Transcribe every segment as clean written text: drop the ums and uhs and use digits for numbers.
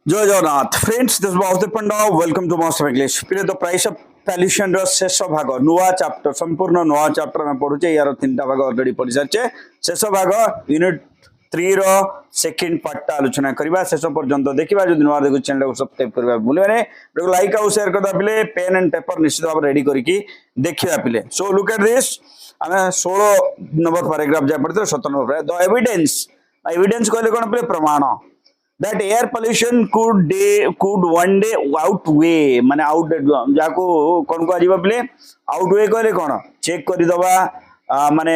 जय Jagannath friends this Vasudev Panda welcome to master English पिले the price of pollution रो शेष भाग नुआ चैप्टर संपूर्ण नुआ चैप्टर में पढुचे यार तीनटा भाग ऑलरेडी पढि सारचे शेष भाग यूनिट 3 रो सेकंड पार्ट आलोचना करबा शेष पर्यंत देखिबा जो नुआ देखु चैनल को सब्सक्राइब करबा भूलबे नै लाइक और शेयर करदा पिले पेन एंड पेपर निश्चित भाव रेडी करके देखिबा पिले सो लुक एट दिस हमें 16 नंबर पैराग्राफ जा पढ़ते 17 नंबर द एविडेंस कहले कोन पिले प्रमाण that air pollution could one day outweigh माने आउट जाको कोन को आजिबा प्ले आउटवे कहले कोन चेक करि दबा माने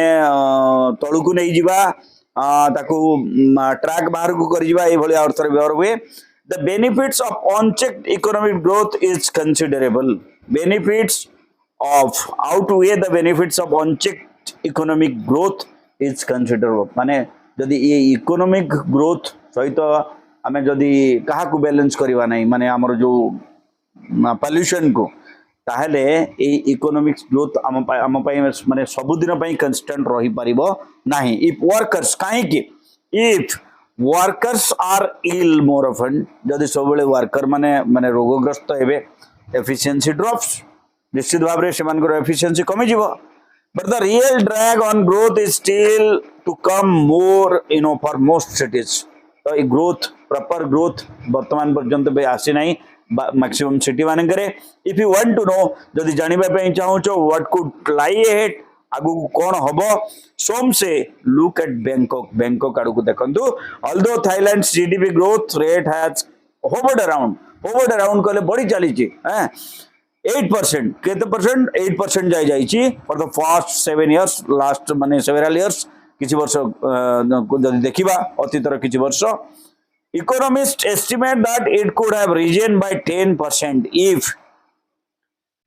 तळु को नै जिबा ताको ट्रैक बाहर को करि जिबा ए भली अर्थ रे व्यवहार हुए the benefits of unchecked economic growth is considerable benefits of outweigh the benefits of unchecked economic growth is considerable माने जदि ये इकोनॉमिक ग्रोथ सहित आमे जदि कहा को बैलेंस करवा नहीं माने हमर जो पॉल्यूशन को ताहले ए इकोनॉमिक ग्रोथ हम पई माने सब दिन पई कांस्टेंट रही परिबो नहीं इफ वर्कर्स काहे कि if workers are ill more often जदि सबले वर्कर माने माने रोगग्रस्त हेबे एफिशिएंसी ड्रॉप्स निश्चित भाव रे सेमान को एफिशिएंसी कमी जीवो but the real drag on growth is still to come more for most cities तो ये ग्रोथ प्रॉपर ग्रोथ वर्तमान पर्यंत बे आसी नहीं मैक्सिमम सिटी मान करे if you want to know जदि जानिबा पई चाहू छो व्हाट कुड लाई अहेड आगु कोन हबो सोम से लुक एट बैंकॉक आडू को देखंतु although Thailand's GDP growth rate has hovered around कहले बड़ी चली छी हैं 8% केते परसेंट 8% जाई जाई छी for the first 7 years last माने सेवरल इयर्स किछि वर्ष जदि देखिबा अतीतर किछि वर्ष economist estimate that it could have risen by 10% if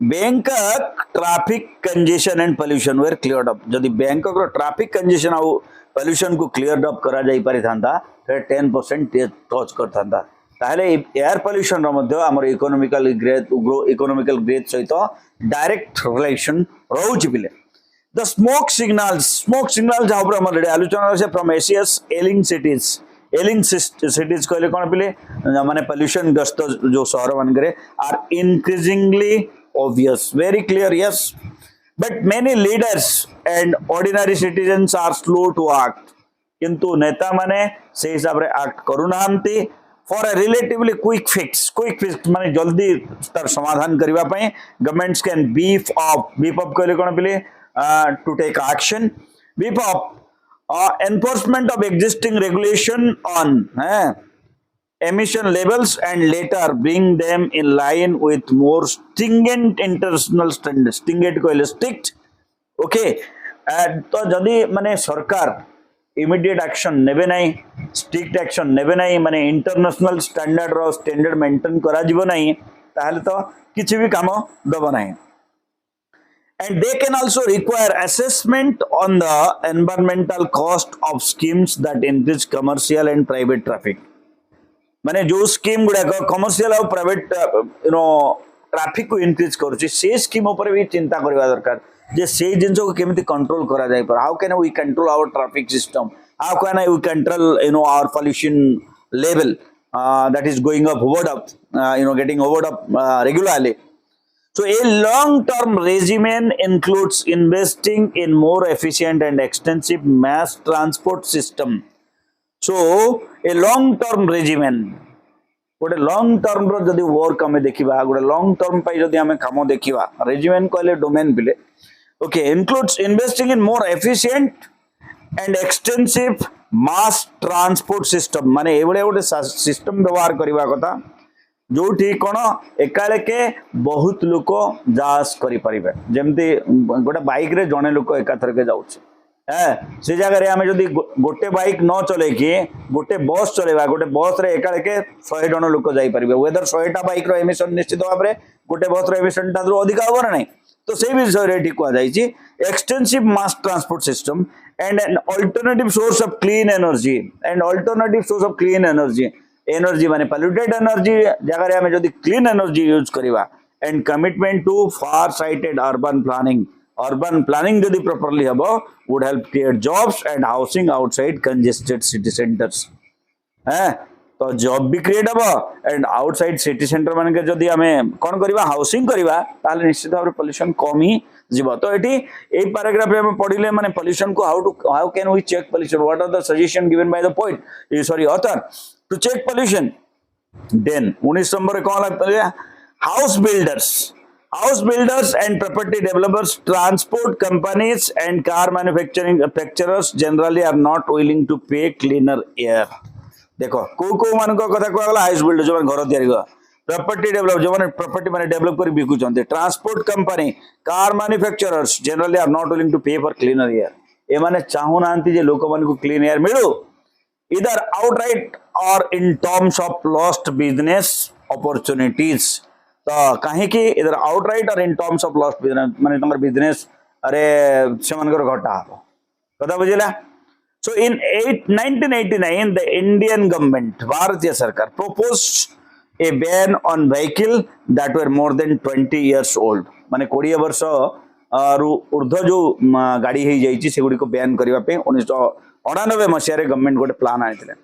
Bangkok traffic congestion and pollution were cleared up जदि बैंकॉक रो ट्रैफिक कंजेशन और पोल्यूशन को क्लियर्ड अप करा जाई पारि थांता फिर 10% टच करथांता ताहले एयर पोल्यूशन रो मध्ये हमर इकोनॉमिकल ग्रोथ सहित डायरेक्ट रिलेशन रहउछि पिले द स्मोक सिग्नल्स जहाँ पर हम आलोचना से फ्रॉम एशियस एलिंग सिटीज कहले कोन पिले माने पोल्यूशन ग्रस्त जो शहर मान करे are increasingly obvious very clear yes but many leaders and ordinary citizens are slow to act किंतु नेता माने से हिसाब रे एक्ट करू नांती for a relatively quick fix माने जल्दी तार समाधान करबा पई गवर्नमेंट्स कैन बीफ अप कहले कोन पिले to take action beef up enforcement of existing regulation on emission levels and later bring them in line with more stringent international standards stringent कहले strict okay तो जदि माने सरकार इमीडिएट एक्शन नेबे नहीं strict action नेबे नहीं माने इंटरनेशनल स्टैंडर्ड मेंटेन करा जिवो नहीं ताहले तो किछि भी काम दबो नहीं and they can also require assessment on the environmental cost of schemes that increase commercial and private traffic माने जो स्कीम गुडा कमर्शियल और प्राइवेट ट्रैफिक को इंक्रीज करूची से स्कीम ऊपर भी चिंता करबा दरकार जे से जिंस को केमिति कंट्रोल करा जाय पर how can we control our traffic system how can we control our pollution level that is going up hovered up getting hovered up regularly. So a long-term regimen includes investing in more efficient and extensive mass transport system. So a long-term regimen, गोटे long term रो जदि work हमें देखिबा गोटे long term पाई जदि हमें काम देखिबा regimen कहले domain बिले okay includes investing in more efficient and extensive mass transport system माने एवडे गोटे सिस्टम व्यवहार करबा कथा जो ठीक कोन एकाले के बहुत लोक जास करि परिबे जेमति गोटे बाइक रे जने लोक एकाथर के जाउछ से जगह रे हमें जदी गोटे बाइक न चले कि गोटे बस चलेबा गोटे बस रे एकाले के 100 जन लोक जाई परिबे वेदर 100 टा बाइक रो एमिशन निश्चित भाव रे गोटे बस रो एमिशन ता अधिक होबो नहीं तो से विषय रे ठीक जाई छी extensive mass transport system and an alternative source of clean energy माने पोल्यूटेड एनर्जी जगह रे हमें जदी क्लीन एनर्जी यूज करिवा and commitment to far sighted urban planning जदी प्रॉपर्ली हबो would help create jobs and housing outside congested city centres तो job भी क्रिएट हम एंड आउटसाइड सिटी सेंटर मान के जदि आम कौन करवा हाउसिंग करवा ताले निश्चित भाव पोल्यूशन कम ही जीव तो ये पैराग्राफ रे हम पढ़िले माने पोल्यूशन को how can we check pollution what are the suggestion given by the poet sorry author to check pollution then 19 number कौन लगता house builders and property developers transport companies and car manufacturers generally are not willing to pay cleaner air देखो को मान कथा कहला house builder जो घर तैयारी प्रॉपर्टी डेवलप जो प्रॉपर्टी माने डेवलप कर बिकुचंते transport company car manufacturers generally are not willing to pay for cleaner air ए माने चाहू नांती जे लोक मान को क्लीन एयर मिलू इधर आउटराइट और in terms of lost business opportunities तो कहीं की इधर आउटराइट और in terms of lost business माने तमर बिजनेस अरे से मानकर घटा हो कथा बुझिला so in 1989 the Indian government भारतीय सरकार proposed a ban on vehicle that were more than 20 years old माने 20 वर्ष ऊर्ध्व जो गाड़ी हो जाइए से गुडी को बैन करबा पे 1998 मसिया रे गवर्नमेंट गोटे plan आनिथिले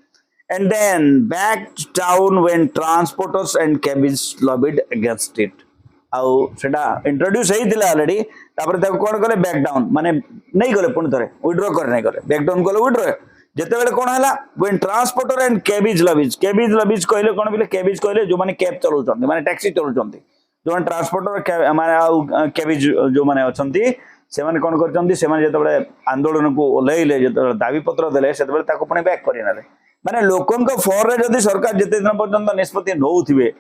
and then backed down when transporters and cabbies lobbied against it आउ सेटा इंट्रोड्यूस हेइतिला ऑलरेडी तापर ताको कोन कले बैक डाउन माने नहीं गले पुन थरे विथड्रॉ कर नहीं गले बैक डाउन गले विथड्रॉ जते बेले कोन हला व्हेन ट्रांसपोर्टर एंड कैबेज लबीज कहले कोन बिले कैबेज कहले जो माने कैब चलौचंती माने टैक्सी चलौचंती जो माने ट्रांसपोर्टर माने कैबेज जो माने अछंती से माने कोन करचंती से माने जते बेले आंदोलन को ओलैले जते दाबी पत्र देले सेते बेले ताको पुनी बैक करिनाले माने लोकन को फॉर रे जदी सरकार जते दिन पर्यंत निष्पत्ति नौथिबे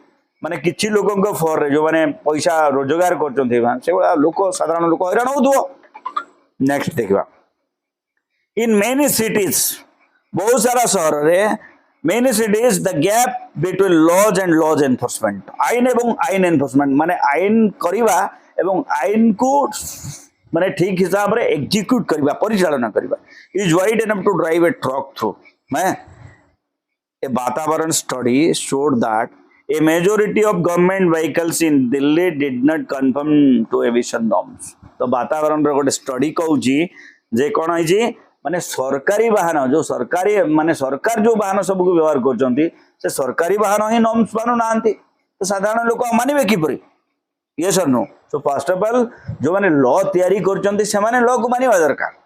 माने किछि लोकन को फॉर रे जो माने पैसा रोजगार करचंती से लोक साधारण लोक हैरान होदो नेक्स्ट देखबा इन मेनी सिटीज बहुत सारा शहर रे many cities the gap between laws and laws enforcement आईन एवं आईन एनफोर्समेंट माने आईन करबा एवं आईन को माने ठीक हिसाब रे एग्जीक्यूट करबा परिचालन करबा is wide enough to drive a truck through मैं ए वातावरण study showed that a majority of government vehicles in Delhi did not conform to emission norms तो वातावरण रे गोटे स्टडी कहूची जे कोन है जी माने सरकारी वाहन जो सरकारी माने सरकार जो वाहन सब को व्यवहार करचंती से सरकारी वाहन ही नॉर्म्स मानु नांती तो साधारण लोक मानिबे कि परी यस और no so first of all जो माने लॉ तयारी करचंती से माने लॉ को मानिबा दरकार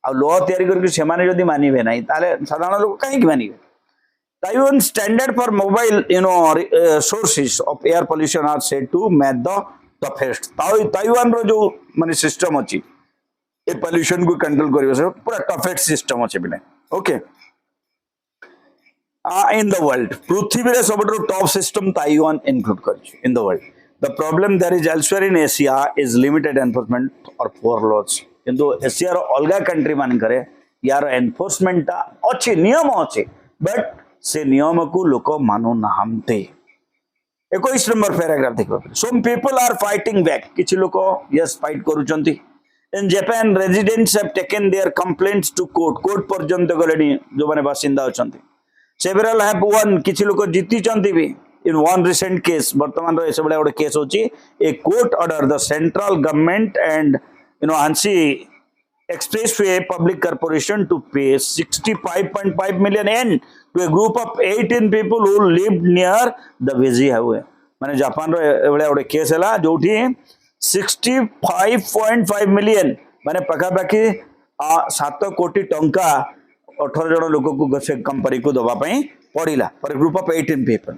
आ लॉ तयारी करके से माने जदी मानिबे नाही ताले साधारण लोक काहे कि मानिबे Taiwan standard for mobile, sources of air pollution are said to match the toughest. Taiwan रो जो माने सिस्टम अछि ए पोल्यूशन को कंट्रोल करियो से पूरा टफेस्ट सिस्टम अछि बिने ओके इन द वर्ल्ड पृथ्वी रे सबटो टॉप सिस्टम ताइवान इंक्लूड करछि in the world the problem there is elsewhere in Asia is limited enforcement और पोर लॉज किंतु एशिया रो अलगा कंट्री मान करे यार एनफोर्समेंट अछि नियम अछि बट से नियम को लोक मानु नाहंते 21 नंबर पैराग्राफ देखो some people are fighting back किछि लोक यस फाइट करूचंती in Japan residents have taken their complaints to court पर्यंत गलेनी जो माने बासिंदा अछंती सेवरल हैव वन किछि लोक जीति चंती भी इन वन रिसेंट केस वर्तमान रो एसबडा गोटे केस होची a court order the central government and Hanshin Expressway Public Corporation to pay 65.5 million yen to a group of 18 people who lived near the busy highway. माने Japan रो एबळे ओडे case हला जोठी 65.5 million माने पकाबाकी 7 कोटी टंका 18 जण लोक को से कंपनी को दबा पई पडिला for a group of 18 people.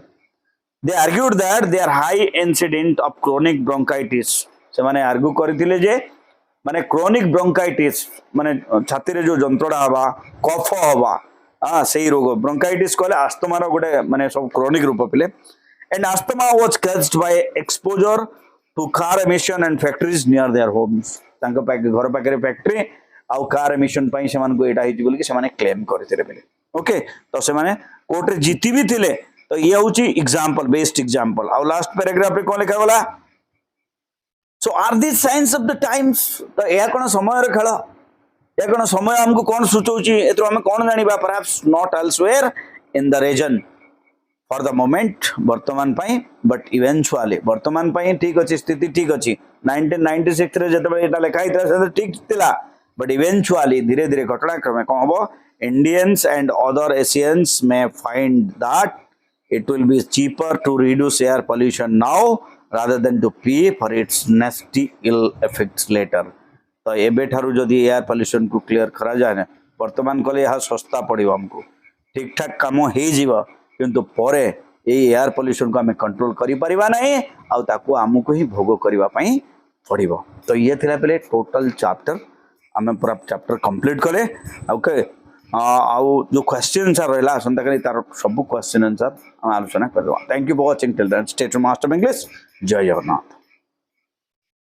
They argued that there high incident of chronic bronchitis. से माने आर्ग्यू करथिले जे माने क्रोनिक ब्रोंकाइटिस माने छाती रे जो जंत्रणा हवा कफ हवा सेही रोग ब्रोंकाइटिस कहले आस्थमा रो गोटे माने सब क्रोनिक रूप पिले and asthma was caused by exposure to car emission and factories near their homes तांका पाके घर पाके फैक्ट्री आउ कार एमिशन पई से मान को एटा हिज बोल के से माने क्लेम करथिले बेले ओके तो से माने कोर्ट रे जीती भी थिले तो ये होची एग्जांपल बेस्ट एग्जांपल आउ लास्ट पैराग्राफ रे कोन लिखा बोला So are these signs of the times? तो यह कौन समय रे खेल यह कौन समय हमको कौन सूचौची एतरो हम कौन जानिबा perhaps not elsewhere in the region for the moment वर्तमान पई but eventually वर्तमान पई ठीक अछि स्थिति ठीक अछि 1996 रे जतबे एटा लेखा हितरा से ठीक थिला but eventually धीरे धीरे घटना क्रमे कोन हबो Indians and other Asians may find that it will be cheaper to reduce air pollution now rather than to pay for its nasty ill effects later. तो एबे ठारू जदि एयर पोल्यूशन को क्लियर करा जाए ना वर्तमान कले यह सस्ता पड़ो आमको ठीक ठाक कम हो किंतु परे एयर पोल्यूशन को आम कंट्रोल करि परिबा नहीं आउ ताकू आमको ही भोग करबा पई पड़िबो। तो ये थिला पले टोटल चैप्टर आम पूरा चैप्टर कंप्लीट कले ओके आउ जो क्वेश्चन आंसर रहला आसंता कली तार सब क्वेश्चन आंसर हम आलोचना करबा। Thank you for watching till then stay to master English. जय जगन्नाथ।